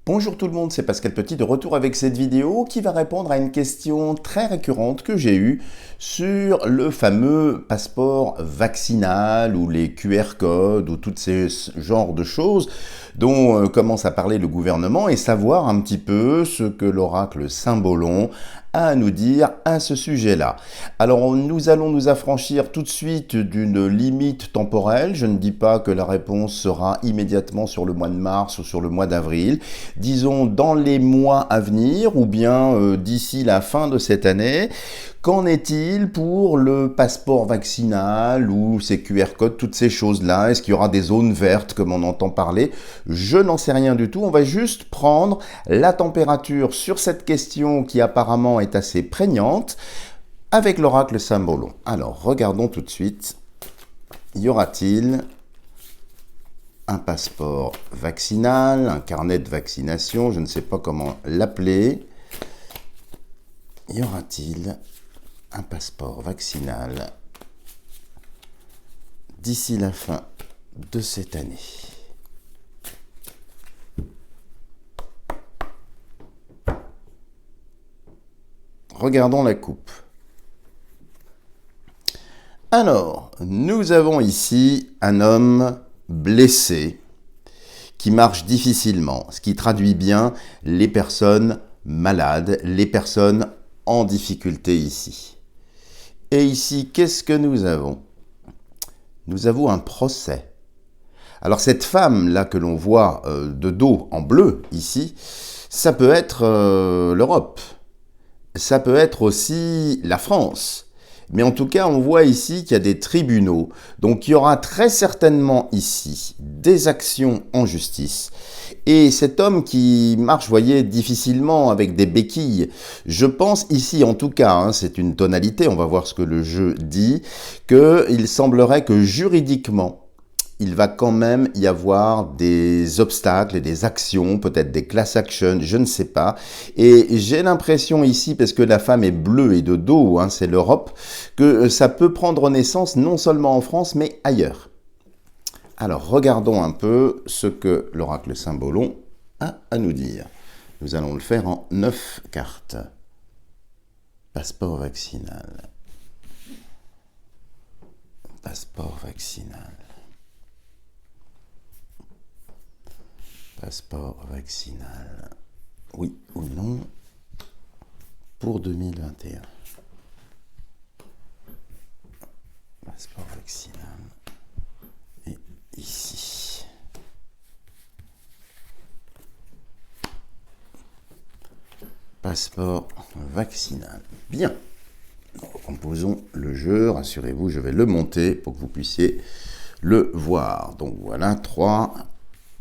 Bonjour tout le monde, c'est Pascal Petit de retour avec cette vidéo qui va répondre à une question très récurrente que j'ai eue sur le fameux passeport vaccinal ou les QR codes ou tous ces genres de choses dont commence à parler le gouvernement et savoir un petit peu ce que l'oracle Saint-Bolon a à nous dire à ce sujet-là. Alors nous allons nous affranchir tout de suite d'une limite temporelle. Je ne dis pas que la réponse sera immédiatement sur le mois de mars ou sur le mois d'avril. Disons dans les mois à venir ou bien d'ici la fin de cette année. Qu'en est-il pour le passeport vaccinal ou ces QR codes, toutes ces choses-là? Est-ce qu'il y aura des zones vertes comme on entend parler? Je n'en sais rien du tout. On va juste prendre la température sur cette question qui apparemment est assez prégnante avec l'oracle Saint-Bolon. Alors, regardons tout de suite. Y aura-t-il un passeport vaccinal, un carnet de vaccination, je ne sais pas comment l'appeler? Y aura-t-il un passeport vaccinal d'ici la fin de cette année? Regardons la coupe. Alors, nous avons ici un homme blessé qui marche difficilement, ce qui traduit bien les personnes malades, les personnes en difficulté ici. Et ici, qu'est-ce que nous avons? Nous avons un procès. Alors cette femme-là que l'on voit de dos en bleu ici, ça peut être l'Europe. Ça peut être aussi la France. Mais en tout cas, on voit ici qu'il y a des tribunaux. Donc il y aura très certainement ici des actions en justice. Et cet homme qui marche, vous voyez, difficilement avec des béquilles, je pense ici, en tout cas, c'est une tonalité, on va voir ce que le jeu dit, qu'il semblerait que juridiquement, il va quand même y avoir des obstacles et des actions, peut-être des class actions, je ne sais pas. Et j'ai l'impression ici, parce que la femme est bleue et de dos, c'est l'Europe, que ça peut prendre naissance non seulement en France, mais ailleurs. Alors, regardons un peu ce que l'oracle Saint-Bolon a à nous dire. Nous allons le faire en 9 cartes. Passeport vaccinal. Passeport vaccinal. Passeport vaccinal. Oui ou non pour 2021. Passeport vaccinal. Et ici. Passeport vaccinal. Bien. Composons le jeu. Rassurez-vous, je vais le monter pour que vous puissiez le voir. Donc voilà, 3,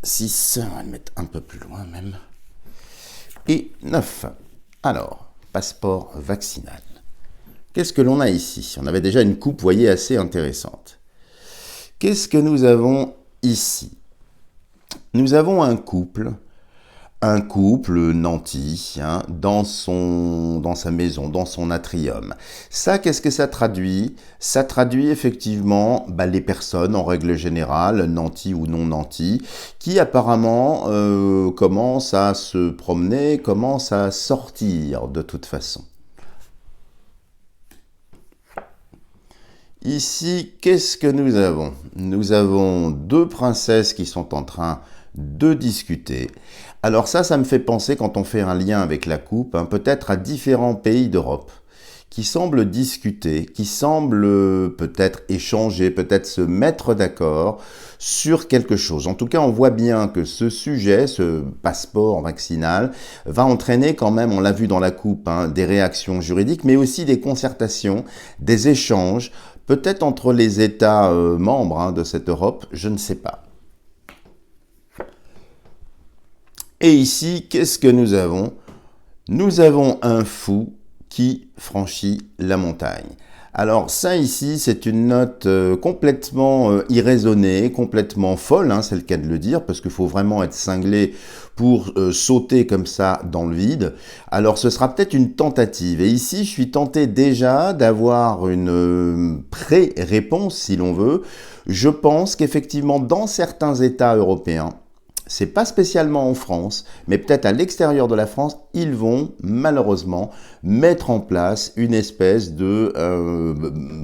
6, on va le mettre un peu plus loin même, et 9. Alors, passeport vaccinal. Qu'est-ce que l'on a ici? On avait déjà une coupe, vous voyez, assez intéressante. Qu'est-ce que nous avons ici? Nous avons un couple nanti, dans sa maison, dans son atrium. Ça, qu'est-ce que ça traduit? Ça traduit effectivement les personnes, en règle générale, nantis ou non nantis, qui apparemment commencent à se promener, commencent à sortir de toute façon. Ici, qu'est-ce que nous avons? Nous avons deux princesses qui sont en train de discuter. Alors ça me fait penser, quand on fait un lien avec la coupe, peut-être à différents pays d'Europe qui semblent discuter, qui semblent peut-être échanger, peut-être se mettre d'accord sur quelque chose. En tout cas, on voit bien que ce sujet, ce passeport vaccinal, va entraîner quand même, on l'a vu dans la coupe, des réactions juridiques, mais aussi des concertations, des échanges, peut-être entre les États membres de cette Europe, je ne sais pas. Et ici, qu'est-ce que nous avons? Nous avons un fou qui franchit la montagne. Alors ça ici, c'est une note complètement irraisonnée, complètement folle, c'est le cas de le dire, parce qu'il faut vraiment être cinglé pour sauter comme ça dans le vide. Alors ce sera peut-être une tentative. Et ici, je suis tenté déjà d'avoir une pré-réponse, si l'on veut. Je pense qu'effectivement, dans certains États européens, c'est pas spécialement en France, mais peut-être à l'extérieur de la France, ils vont malheureusement mettre en place une espèce de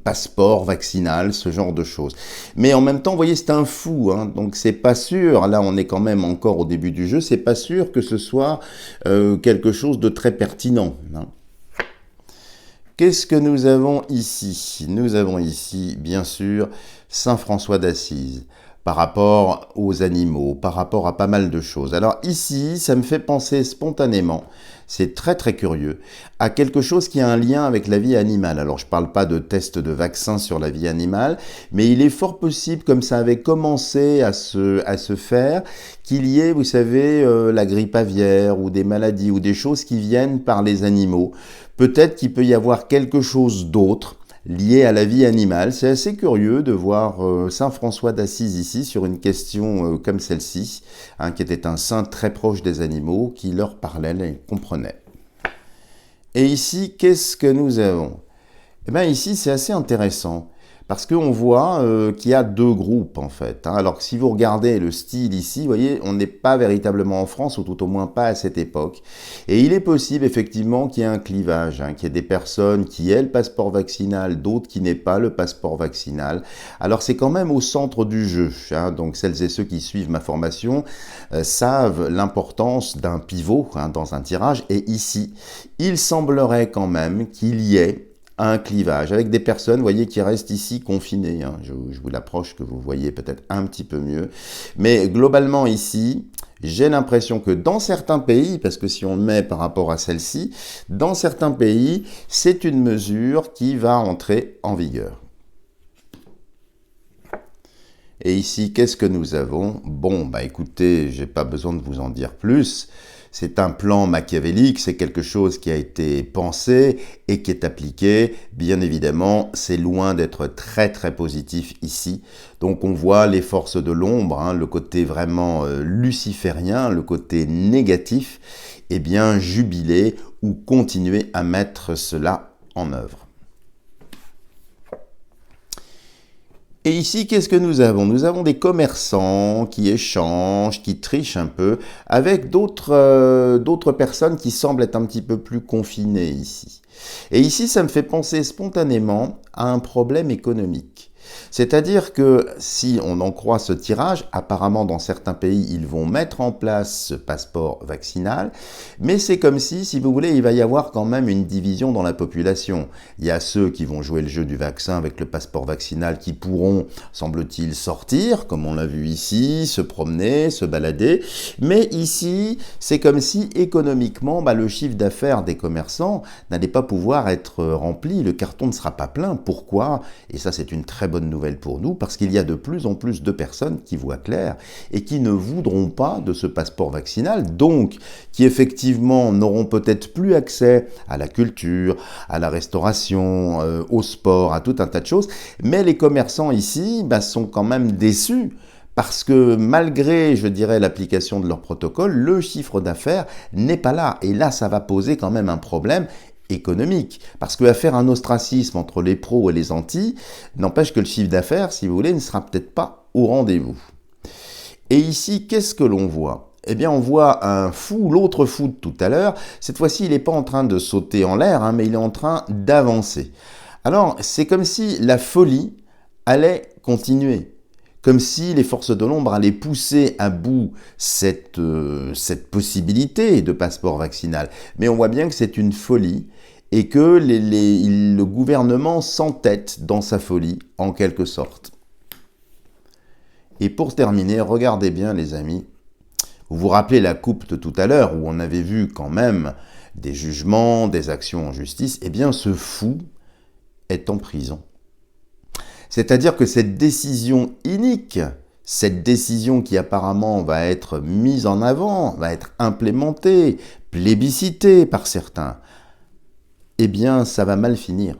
passeport vaccinal, ce genre de choses. Mais en même temps, vous voyez, c'est un fou, hein, donc c'est pas sûr, là on est quand même encore au début du jeu, c'est pas sûr que ce soit quelque chose de très pertinent, hein. Qu'est-ce que nous avons ici? Nous avons ici, bien sûr, Saint François d'Assise, par rapport aux animaux, par rapport à pas mal de choses. Alors ici, ça me fait penser spontanément, c'est très très curieux, à quelque chose qui a un lien avec la vie animale. Alors je ne parle pas de tests de vaccins sur la vie animale, mais il est fort possible, comme ça avait commencé à se faire, qu'il y ait, vous savez, la grippe aviaire ou des maladies ou des choses qui viennent par les animaux. Peut-être qu'il peut y avoir quelque chose d'autre lié à la vie animale. C'est assez curieux de voir Saint François d'Assise ici sur une question comme celle-ci, hein, qui était un saint très proche des animaux, qui leur parlait, les comprenait. Et ici, qu'est-ce que nous avons? Eh bien ici, c'est assez intéressant. Parce qu'on voit qu'il y a deux groupes en fait, hein. Alors que si vous regardez le style ici, vous voyez, on n'est pas véritablement en France, ou tout au moins pas à cette époque. Et il est possible effectivement qu'il y ait un clivage, hein, qu'il y ait des personnes qui aient le passeport vaccinal, d'autres qui n'aient pas le passeport vaccinal. Alors c'est quand même au centre du jeu, hein. Donc celles et ceux qui suivent ma formation savent l'importance d'un pivot, hein, dans un tirage. Et ici, il semblerait quand même qu'il y ait un clivage, avec des personnes, vous voyez, qui restent ici confinées, hein. Je vous l'approche, que vous voyez peut-être un petit peu mieux. Mais globalement ici, j'ai l'impression que dans certains pays, parce que si on le met par rapport à celle-ci, dans certains pays, c'est une mesure qui va entrer en vigueur. Et ici, qu'est-ce que nous avons? Bon, bah écoutez, j'ai pas besoin de vous en dire plus. C'est un plan machiavélique, c'est quelque chose qui a été pensé et qui est appliqué. Bien évidemment, c'est loin d'être très très positif ici. Donc on voit les forces de l'ombre, hein, le côté vraiment luciférien, le côté négatif, et bien jubiler ou continuer à mettre cela en œuvre. Et ici, qu'est-ce que nous avons? Nous avons des commerçants qui échangent, qui trichent un peu, avec d'autres personnes qui semblent être un petit peu plus confinées ici. Et ici, ça me fait penser spontanément à un problème économique. C'est-à-dire que si on en croit ce tirage, apparemment dans certains pays, ils vont mettre en place ce passeport vaccinal, mais c'est comme si vous voulez, il va y avoir quand même une division dans la population. Il y a ceux qui vont jouer le jeu du vaccin avec le passeport vaccinal qui pourront, semble-t-il, sortir, comme on l'a vu ici, se promener, se balader, mais ici, c'est comme si économiquement, le chiffre d'affaires des commerçants n'allait pas pouvoir être rempli, le carton ne sera pas plein. Pourquoi? Et ça, c'est une très bonne nouvelle pour nous, parce qu'il y a de plus en plus de personnes qui voient clair et qui ne voudront pas de ce passeport vaccinal, donc qui effectivement n'auront peut-être plus accès à la culture, à la restauration, au sport, à tout un tas de choses, mais les commerçants ici sont quand même déçus. Parce que malgré, je dirais, l'application de leur protocole, le chiffre d'affaires n'est pas là. Et là, ça va poser quand même un problème économique. Parce qu'à faire un ostracisme entre les pros et les antis, n'empêche que le chiffre d'affaires, si vous voulez, ne sera peut-être pas au rendez-vous. Et ici, qu'est-ce que l'on voit? Eh bien, on voit un fou, l'autre fou de tout à l'heure. Cette fois-ci, il n'est pas en train de sauter en l'air, hein, mais il est en train d'avancer. Alors, c'est comme si la folie allait continuer. Comme si les forces de l'ombre allaient pousser à bout cette possibilité de passeport vaccinal. Mais on voit bien que c'est une folie et que le gouvernement s'entête dans sa folie, en quelque sorte. Et pour terminer, regardez bien les amis, vous vous rappelez la coupe de tout à l'heure où on avait vu quand même des jugements, des actions en justice, eh bien ce fou est en prison. C'est-à-dire que cette décision inique, cette décision qui apparemment va être mise en avant, va être implémentée, plébiscitée par certains, eh bien ça va mal finir.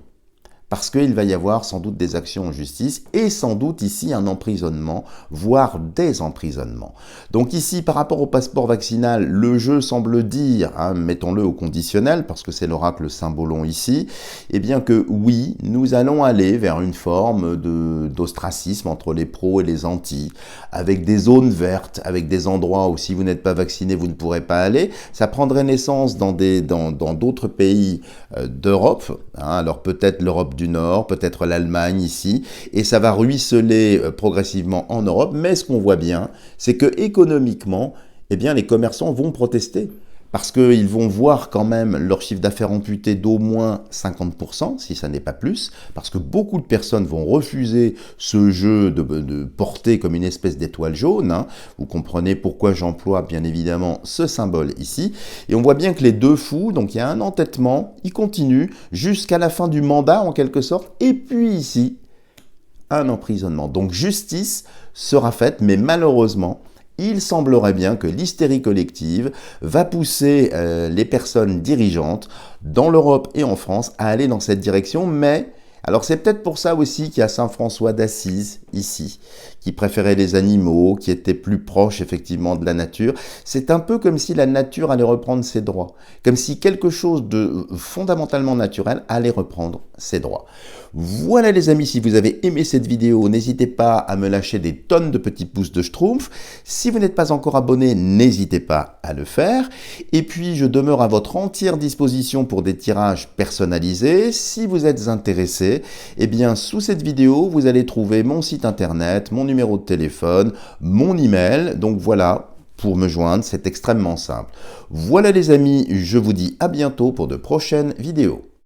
parce qu'il va y avoir sans doute des actions en justice et sans doute ici un emprisonnement, voire des emprisonnements. Donc ici, par rapport au passeport vaccinal, le jeu semble dire, mettons-le au conditionnel, parce que c'est l'oracle symbolon ici, eh bien que oui, nous allons aller vers une forme d'ostracisme entre les pros et les antis, avec des zones vertes, avec des endroits où si vous n'êtes pas vacciné, vous ne pourrez pas aller. Ça prendrait naissance dans d'autres pays d'Europe, alors peut-être l'Europe du Nord, peut-être l'Allemagne ici, et ça va ruisseler progressivement en Europe, mais ce qu'on voit bien, c'est que économiquement, eh bien, les commerçants vont protester, parce qu'ils vont voir quand même leur chiffre d'affaires amputé d'au moins 50%, si ça n'est pas plus, parce que beaucoup de personnes vont refuser ce jeu de porter comme une espèce d'étoile jaune. Vous comprenez pourquoi j'emploie bien évidemment ce symbole ici. Et on voit bien que les deux fous, donc il y a un entêtement, il continue jusqu'à la fin du mandat en quelque sorte, et puis ici, un emprisonnement. Donc justice sera faite, mais malheureusement, il semblerait bien que l'hystérie collective va pousser les personnes dirigeantes dans l'Europe et en France à aller dans cette direction, mais alors c'est peut-être pour ça aussi qu'il y a Saint François d'Assise ici, qui préférait les animaux, qui était plus proche effectivement de la nature. C'est un peu comme si la nature allait reprendre ses droits, comme si quelque chose de fondamentalement naturel allait reprendre ses droits. Voilà les amis, si vous avez aimé cette vidéo, n'hésitez pas à me lâcher des tonnes de petits pouces de schtroumpf. Si vous n'êtes pas encore abonné, n'hésitez pas à le faire. Et puis je demeure à votre entière disposition pour des tirages personnalisés. Si vous êtes intéressé, eh bien sous cette vidéo, vous allez trouver mon site internet, mon numéro de téléphone, mon email. Donc voilà, pour me joindre, c'est extrêmement simple. Voilà les amis, je vous dis à bientôt pour de prochaines vidéos.